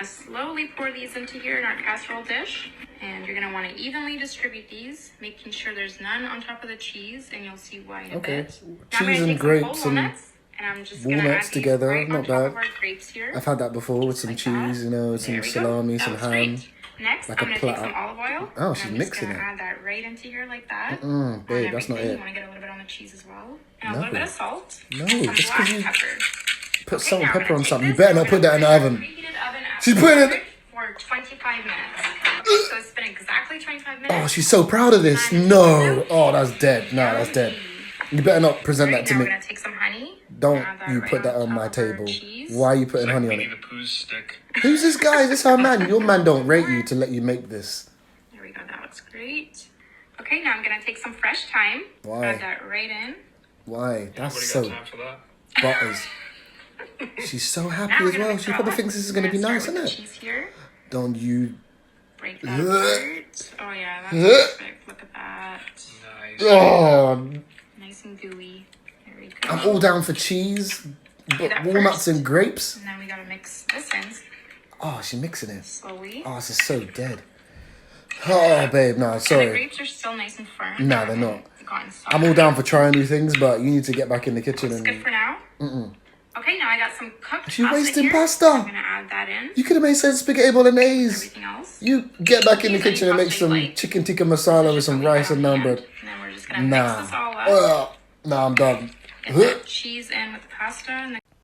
Slowly pour these into here in our casserole dish, and you're gonna want to evenly distribute these, making sure there's none on top of the cheese, and you'll see why in a bit. Now Cheese and grapes and I'm just gonna add walnuts these together, right on not top bad. of our grapes here. I've had that before with some like cheese, that. you know, some There we go. salami, That some looks ham. great. Next, like a I'm gonna platter. take some olive oil. Oh, and she's I'm just mixing gonna it. add that right into here like that. Babe, that's not You it. want to get a little bit on the cheese as well, and No. a little bit of salt. No, and some just black 'cause you pepper. Put salt and now I'm pepper gonna on take something. You this better and not I'm put that in the gonna oven. preheated oven at She's putting it. for 25 minutes. Okay, so it's been exactly 25 minutes. Oh, she's so proud of this. No. Oh, that's dead. No, that's dead. You better not present that to Now me. we're gonna take some honey. Don't add that you right put that on top my of our table. cheese. Why are you putting honey on Winnie it? the Pooh's stick. Who's this guy? Is this our man? Your man don't rate you to let you make this. There we go. That looks great. Okay, now I'm gonna take some fresh thyme. Why? Add that right in. Why? That's Nobody so got time for that. butters. She's so Now happy we're as gonna well. mix She it probably all thinks this is up. going to be We're nice, start isn't with it? the cheese here. Don't you... Break that apart. Oh yeah, that's perfect. Look at that. Nice. Oh, Nice and gooey. There we go. I'm all down for cheese, but that walnuts first. and grapes. And then we gotta mix this in Oh, she's mixing it. slowly. Oh, this is so dead. Oh, babe, no, And the sorry. grapes are still nice and firm. No, they're not. Gotten soft. I'm all down for trying new things, but you need to get back in the kitchen It's good and... for now. Okay, now I got some cooked She pasta wasting here. pasta. I'm gonna add that in. You could have made some spaghetti bolognese. Everything else. You get back in the Use any kitchen and make pasta some you like. chicken tikka masala with some rice and naan bread. And then we're just gonna Nah. mix this all up. Nah, I'm done. Get that cheese in with the pasta. And